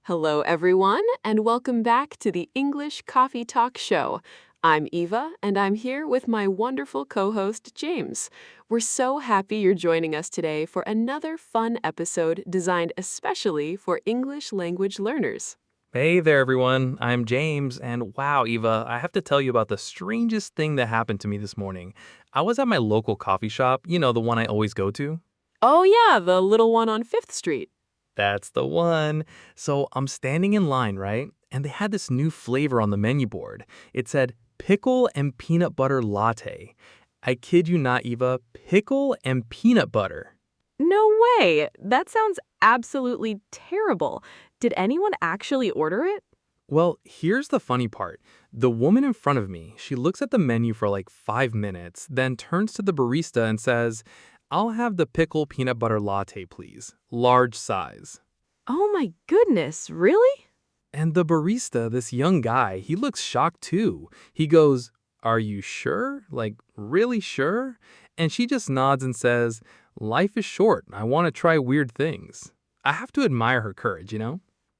Hello, everyone, and welcome back to the English Coffee Talk Show. I'm Eva, and I'm here with my wonderful co-host, James. We're so happy you're joining us today for another fun episode designed especially for English language learners. Hey there, everyone. I'm James, and wow, Eva, I have to tell you about the strangest thing that happened to me this morning. I was at my local coffee shop, the one I always go to. Oh, yeah, the little one on Fifth Street. That's the one. So I'm standing in line, right? And they had this new flavor on the menu board. It said pickle and peanut butter latte. I kid you not, Eva, pickle and peanut butter. No way! That sounds absolutely terrible. Did anyone actually order it? Well, here's the funny part. The woman in front of me, she looks at the menu for like 5 minutes, then turns to the barista and says, "I'll have the pickle peanut butter latte, please. Large size." Oh my goodness, really? And the barista, this young guy, he looks shocked too. He goes, "Are you sure? Like, really sure?" And she just nods and says, "Life is short. I want to try weird things." I have to admire her courage.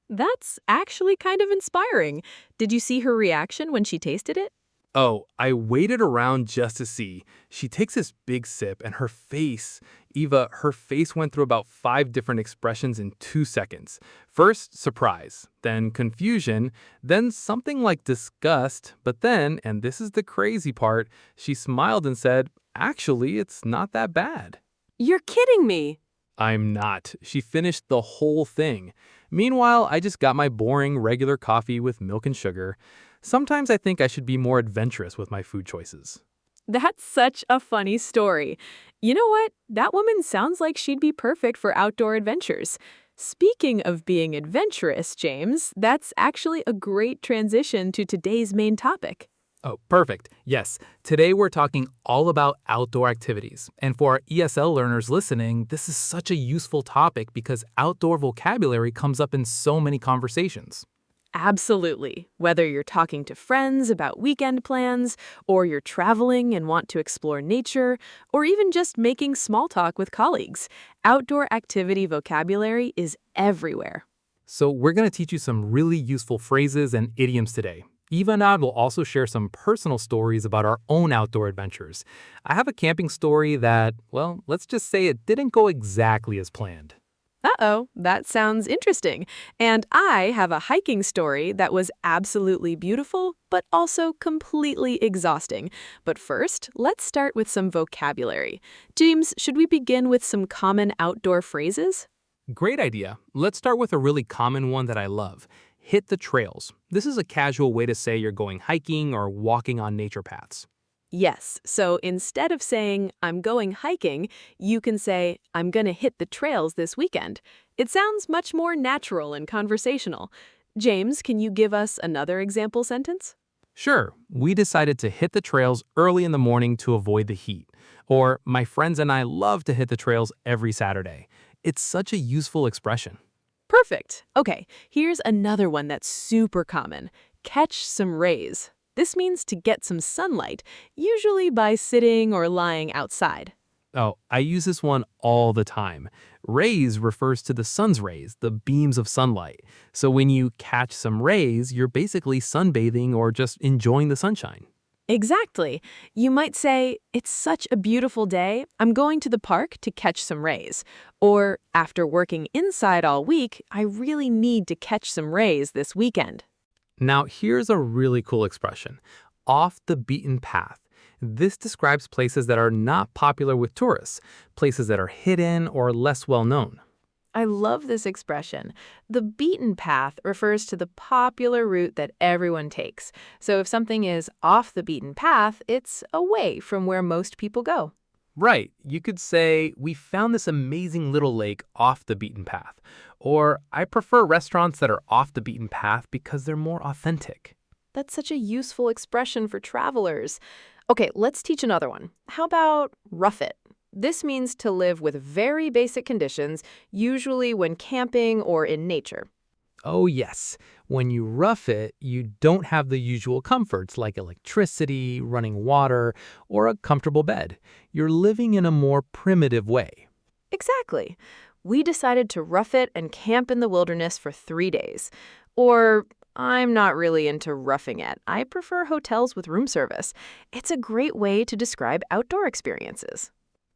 That's actually kind of inspiring. Did you see her reaction when she tasted it? Oh, I waited around just to see. She takes this big sip and her face, Eva, her face went through about 5 different expressions in 2 seconds. First, surprise, then confusion, then something like disgust, but then, and this is the crazy part, she smiled and said, "Actually, it's not that bad." You're kidding me. I'm not. She finished the whole thing. Meanwhile, I just got my boring regular coffee with milk and sugar. Sometimes I think I should be more adventurous with my food choices. That's such a funny story. You know what? That woman sounds like she'd be perfect for outdoor adventures. Speaking of being adventurous, James, that's actually a great transition to today's main topic. Oh, perfect. Yes, today we're talking all about outdoor activities. And for our ESL learners listening, this is such a useful topic because outdoor vocabulary comes up in so many conversations. Absolutely. Whether you're talking to friends about weekend plans, or you're traveling and want to explore nature, or even just making small talk with colleagues, outdoor activity vocabulary is everywhere. So we're going to teach you some really useful phrases and idioms today. Eva and I will also share some personal stories about our own outdoor adventures. I have a camping story that, well, let's just say it didn't go exactly as planned. Uh-oh, that sounds interesting. And I have a hiking story that was absolutely beautiful, but also completely exhausting. But first, let's start with some vocabulary. James, should we begin with some common outdoor phrases? Great idea. Let's start with a really common one that I love. Hit the trails. This is a casual way to say you're going hiking or walking on nature paths. Yes, so instead of saying, I'm going hiking, you can say, I'm gonna hit the trails this weekend. It sounds much more natural and conversational. James, can you give us another example sentence? Sure, we decided to hit the trails early in the morning to avoid the heat. Or, my friends and I love to hit the trails every Saturday. It's such a useful expression. Perfect. Okay, here's another one that's super common. Catch some rays. This means to get some sunlight, usually by sitting or lying outside. Oh, I use this one all the time. Rays refers to the sun's rays, the beams of sunlight. So when you catch some rays, you're basically sunbathing or just enjoying the sunshine. Exactly. You might say, it's such a beautiful day, I'm going to the park to catch some rays. Or, after working inside all week, I really need to catch some rays this weekend. Now, here's a really cool expression. Off the beaten path. This describes places that are not popular with tourists, places that are hidden or less well known. I love this expression. The beaten path refers to the popular route that everyone takes. So if something is off the beaten path, it's away from where most people go. Right, you could say, we found this amazing little lake off the beaten path. Or, I prefer restaurants that are off the beaten path because they're more authentic. That's such a useful expression for travelers. Okay, let's teach another one. How about rough it? This means to live with very basic conditions, usually when camping or in nature. Oh yes, when you rough it, you don't have the usual comforts like electricity, running water, or a comfortable bed. You're living in a more primitive way. Exactly. We decided to rough it and camp in the wilderness for 3 days. Or, I'm not really into roughing it. I prefer hotels with room service. It's a great way to describe outdoor experiences.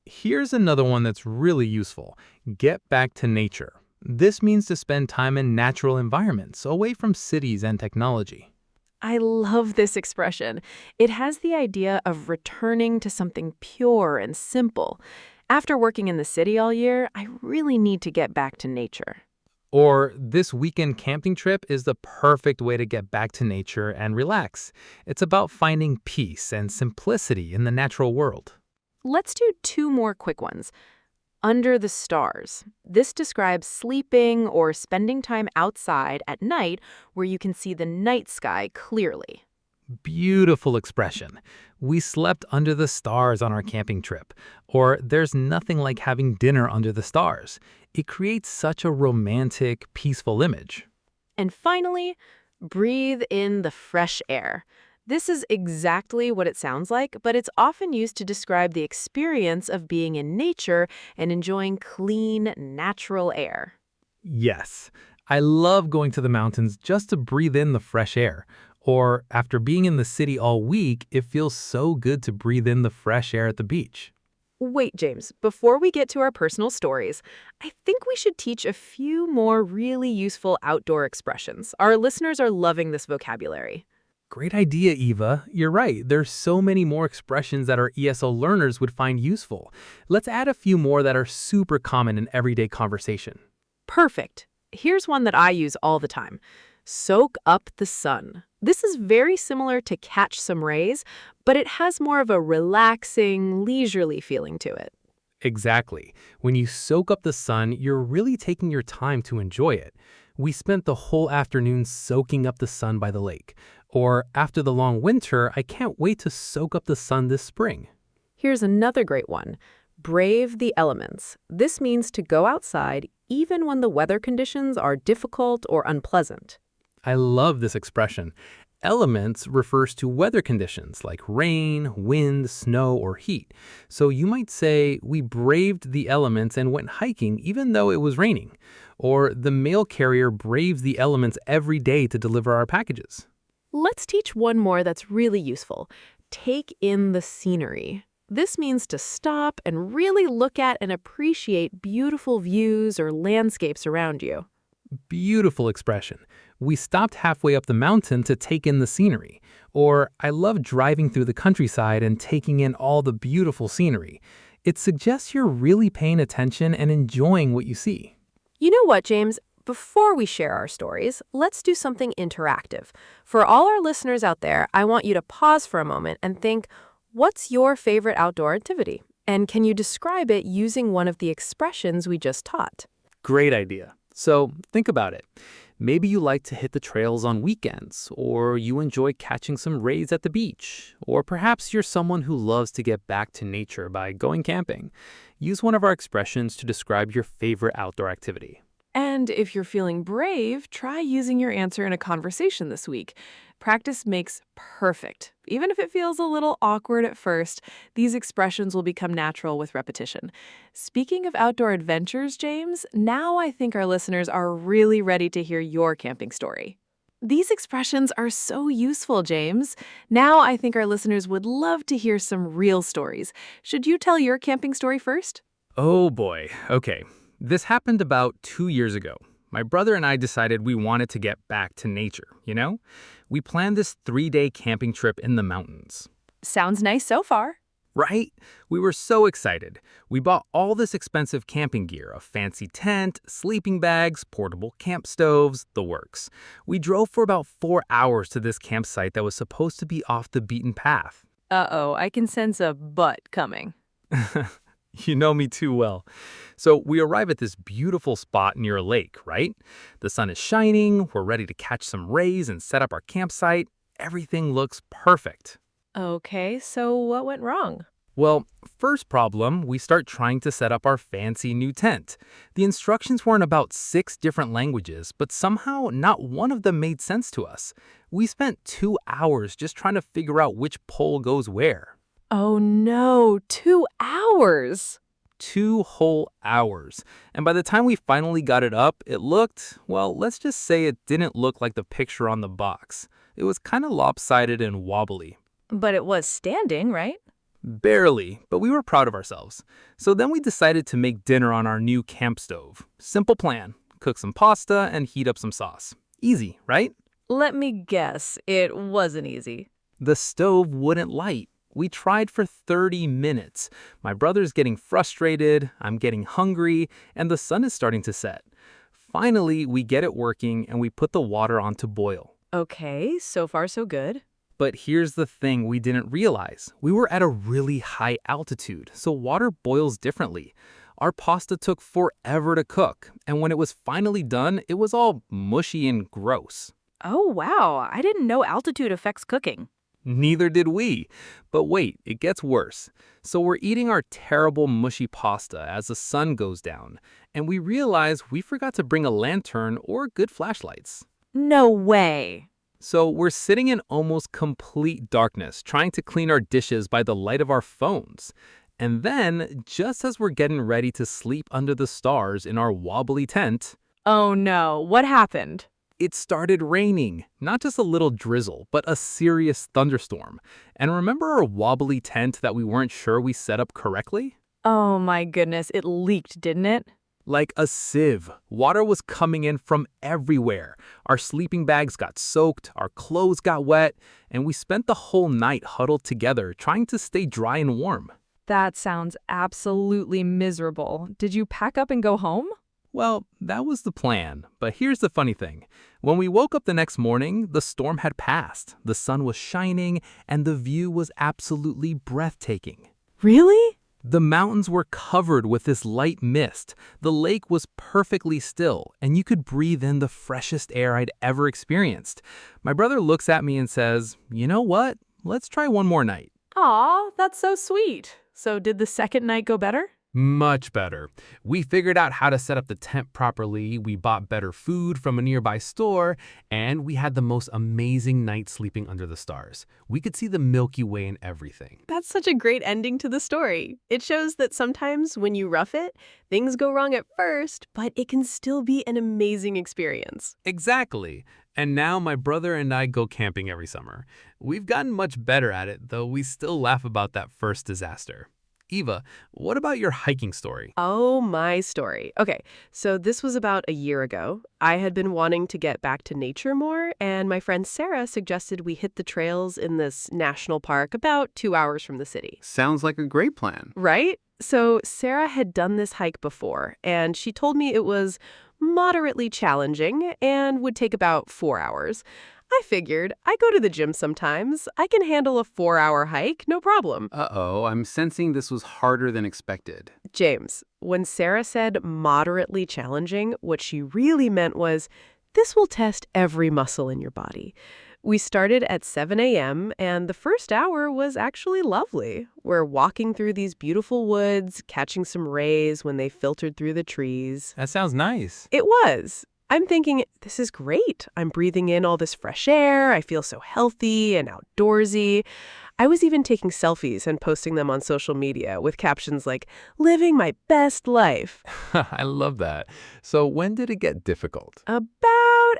Here's another one that's really useful. Get back to nature. This means to spend time in natural environments, away from cities and technology. I love this expression. It has the idea of returning to something pure and simple. After working in the city all year, I really need to get back to nature. Or this weekend camping trip is the perfect way to get back to nature and relax. It's about finding peace and simplicity in the natural world. Let's do two more quick ones. Under the stars. This describes sleeping or spending time outside at night where you can see the night sky clearly. Beautiful expression. We slept under the stars on our camping trip. Or there's nothing like having dinner under the stars. It creates such a romantic, peaceful image. And finally, breathe in the fresh air. This is exactly what it sounds like, but it's often used to describe the experience of being in nature and enjoying clean, natural air. Yes, I love going to the mountains just to breathe in the fresh air. Or after being in the city all week, it feels so good to breathe in the fresh air at the beach. Wait, James, before we get to our personal stories, I think we should teach a few more really useful outdoor expressions. Our listeners are loving this vocabulary. Great idea, Eva. You're right. There's so many more expressions that our ESL learners would find useful. Let's add a few more that are super common in everyday conversation. Perfect. Here's one that I use all the time. Soak up the sun. This is very similar to catch some rays, but it has more of a relaxing, leisurely feeling to it. Exactly. When you soak up the sun, you're really taking your time to enjoy it. We spent the whole afternoon soaking up the sun by the lake. Or after the long winter, I can't wait to soak up the sun this spring. Here's another great one. Brave the elements. This means to go outside even when the weather conditions are difficult or unpleasant. I love this expression. Elements refers to weather conditions like rain, wind, snow, or heat. So you might say, we braved the elements and went hiking even though it was raining. Or the mail carrier braves the elements every day to deliver our packages. Let's teach one more that's really useful. Take in the scenery. This means to stop and really look at and appreciate beautiful views or landscapes around you. Beautiful expression. We stopped halfway up the mountain to take in the scenery. Or I love driving through the countryside and taking in all the beautiful scenery. It suggests you're really paying attention and enjoying what you see. You know what, James? Before we share our stories, let's do something interactive. For all our listeners out there, I want you to pause for a moment and think, what's your favorite outdoor activity? And can you describe it using one of the expressions we just taught? Great idea. So think about it. Maybe you like to hit the trails on weekends, or you enjoy catching some rays at the beach, or perhaps you're someone who loves to get back to nature by going camping. Use one of our expressions to describe your favorite outdoor activity. And if you're feeling brave, try using your answer in a conversation this week. Practice makes perfect. Even if it feels a little awkward at first, these expressions will become natural with repetition. Speaking of outdoor adventures, James, now I think our listeners are really ready to hear your camping story. These expressions are so useful, James. Now I think our listeners would love to hear some real stories. Should you tell your camping story first? Oh boy. Okay. This happened about 2 years ago. My brother and I decided we wanted to get back to nature, you know? We planned this 3-day camping trip in the mountains. Sounds nice so far. Right? We were so excited. We bought all this expensive camping gear, a fancy tent, sleeping bags, portable camp stoves, the works. We drove for about 4 hours to this campsite that was supposed to be off the beaten path. Uh-oh, I can sense a but coming. You know me too well. So we arrive at this beautiful spot near a lake, right? The sun is shining, we're ready to catch some rays and set up our campsite. Everything looks perfect. Okay, so what went wrong? Well, first problem, we start trying to set up our fancy new tent. The instructions were in about 6 different languages, but somehow not one of them made sense to us. We spent 2 hours just trying to figure out which pole goes where. Oh no, 2 hours! 2 whole hours. And by the time we finally got it up, it looked, well, let's just say it didn't look like the picture on the box. It was kind of lopsided and wobbly. But it was standing, right? Barely, but we were proud of ourselves. So then we decided to make dinner on our new camp stove. Simple plan: cook some pasta and heat up some sauce. Easy, right? Let me guess, it wasn't easy. The stove wouldn't light. We tried for 30 minutes. My brother's getting frustrated, I'm getting hungry, and the sun is starting to set. Finally, we get it working and we put the water on to boil. Okay, so far so good. But here's the thing we didn't realize. We were at a really high altitude, so water boils differently. Our pasta took forever to cook, and when it was finally done, it was all mushy and gross. Oh, wow. I didn't know altitude affects cooking. Neither did we. But wait, it gets worse. So we're eating our terrible mushy pasta as the sun goes down, and we realize we forgot to bring a lantern or good flashlights. No way. So we're sitting in almost complete darkness, trying to clean our dishes by the light of our phones. And then, just as we're getting ready to sleep under the stars in our wobbly tent, Oh no, what happened? it started raining. Not just a little drizzle, but a serious thunderstorm. And remember our wobbly tent that we weren't sure we set up correctly? Oh my goodness, it leaked, didn't it? Like a sieve. Water was coming in from everywhere. Our sleeping bags got soaked, our clothes got wet, and we spent the whole night huddled together trying to stay dry and warm. That sounds absolutely miserable. Did you pack up and go home? Well, that was the plan. But here's the funny thing. When we woke up the next morning, the storm had passed. The sun was shining, and the view was absolutely breathtaking. Really? The mountains were covered with this light mist. The lake was perfectly still, and you could breathe in the freshest air I'd ever experienced. My brother looks at me and says, "You know what? Let's try one more night." Aw, that's so sweet. So did the second night go better? Much better. We figured out how to set up the tent properly, we bought better food from a nearby store, and we had the most amazing night sleeping under the stars. We could see the Milky Way and everything. That's such a great ending to the story. It shows that sometimes when you rough it, things go wrong at first, but it can still be an amazing experience. Exactly. And now my brother and I go camping every summer. We've gotten much better at it, though we still laugh about that first disaster. Eva, what about your hiking story? Oh, my story. Okay, so this was about a year ago. I had been wanting to get back to nature more, and my friend Sarah suggested we hit the trails in this national park about 2 hours from the city. Sounds like a great plan. Right? So Sarah had done this hike before, and she told me it was moderately challenging and would take about 4 hours. I figured, I go to the gym sometimes. I can handle a 4-hour hike, no problem. Uh-oh, I'm sensing this was harder than expected. James, when Sarah said moderately challenging, what she really meant was, this will test every muscle in your body. We started at 7 a.m., and the first hour was actually lovely. We're walking through these beautiful woods, catching some rays when they filtered through the trees. That sounds nice. It was. I'm thinking, this is great. I'm breathing in all this fresh air. I feel so healthy and outdoorsy. I was even taking selfies and posting them on social media with captions like, living my best life. I love that. So when did it get difficult? About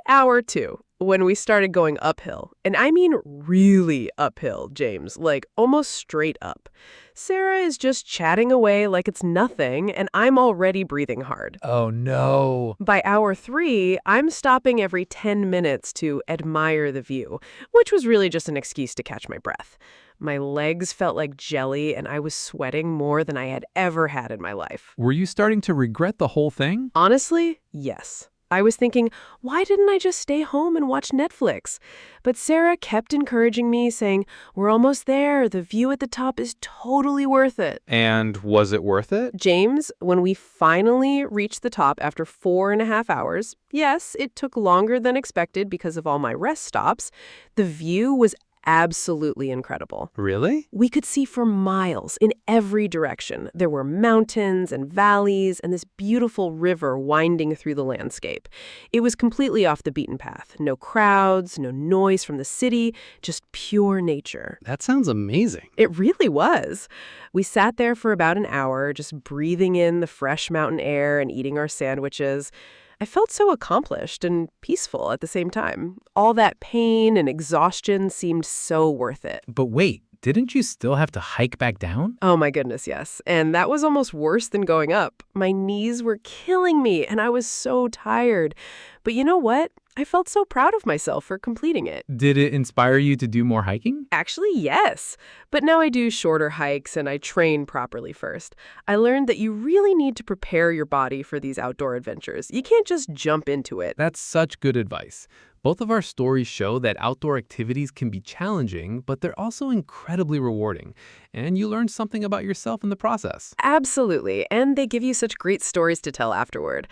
hour 2, when we started going uphill. And I mean really uphill, James, like almost straight up. Sarah is just chatting away like it's nothing, and I'm already breathing hard. Oh, no. By hour 3, I'm stopping every 10 minutes to admire the view, which was really just an excuse to catch my breath. My legs felt like jelly, and I was sweating more than I had ever had in my life. Were you starting to regret the whole thing? Honestly, yes. I was thinking, why didn't I just stay home and watch Netflix? But Sarah kept encouraging me, saying, we're almost there. The view at the top is totally worth it. And was it worth it? James, when we finally reached the top after 4.5 hours, yes, it took longer than expected because of all my rest stops, the view was absolutely incredible. Really? We could see for miles in every direction. There were mountains and valleys and this beautiful river winding through the landscape. It was completely off the beaten path. No crowds, no noise from the city, just pure nature. That sounds amazing. It really was. We sat there for about an hour, just breathing in the fresh mountain air and eating our sandwiches. I felt so accomplished and peaceful at the same time. All that pain and exhaustion seemed so worth it. But wait, didn't you still have to hike back down? Oh my goodness, yes. And that was almost worse than going up. My knees were killing me and I was so tired. But you know what? I felt so proud of myself for completing it. Did it inspire you to do more hiking? Actually, yes. But now I do shorter hikes and I train properly first. I learned that you really need to prepare your body for these outdoor adventures. You can't just jump into it. That's such good advice. Both of our stories show that outdoor activities can be challenging, but they're also incredibly rewarding. And you learn something about yourself in the process. Absolutely. And they give you such great stories to tell afterward.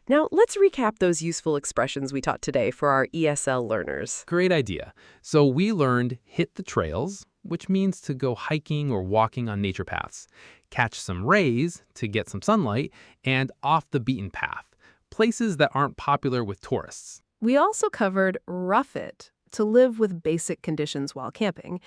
Now, let's recap those useful expressions we taught today for our ESL learners. Great idea. So we learned hit the trails, which means to go hiking or walking on nature paths, catch some rays to get some sunlight, and off the beaten path, places that aren't popular with tourists. We also covered rough it, to live with basic conditions while camping,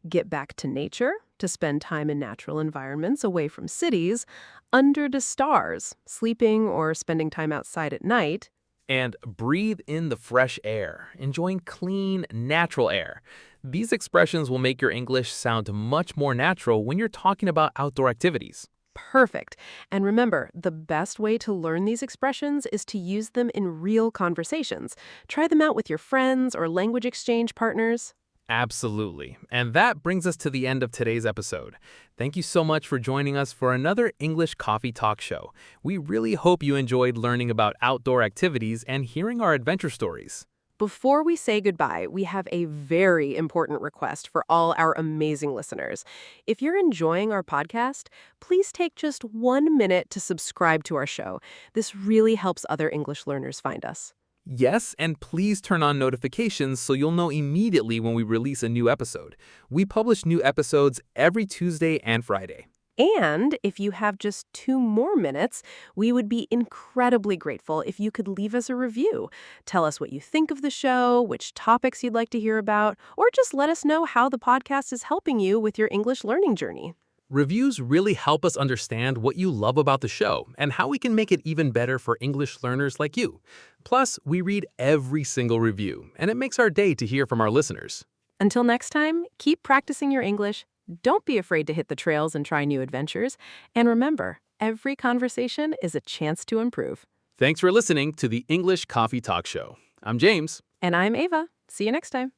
get back to nature, to spend time in natural environments away from cities, under the stars, sleeping or spending time outside at night, And breathe in the fresh air, enjoying clean, natural air. These expressions will make your English sound much more natural when you're talking about outdoor activities. Perfect. And remember, the best way to learn these expressions is to use them in real conversations. Try them out with your friends or language exchange partners. Absolutely. And that brings us to the end of today's episode. Thank you so much for joining us for another English Coffee Talk show. We really hope you enjoyed learning about outdoor activities and hearing our adventure stories. Before we say goodbye, we have a very important request for all our amazing listeners. If you're enjoying our podcast, please take just 1 minute to subscribe to our show. This really helps other English learners find us. Yes, and please turn on notifications so you'll know immediately when we release a new episode. We publish new episodes every Tuesday and Friday. And if you have just 2 more minutes, we would be incredibly grateful if you could leave us a review. Tell us what you think of the show, which topics you'd like to hear about, or just let us know how the podcast is helping you with your English learning journey. Reviews really help us understand what you love about the show and how we can make it even better for English learners like you. Plus, we read every single review, and it makes our day to hear from our listeners. Until next time, keep practicing your English. Don't be afraid to hit the trails and try new adventures. And remember, every conversation is a chance to improve. Thanks for listening to the English Coffee Talk Show. I'm James. And I'm Eva. See you next time.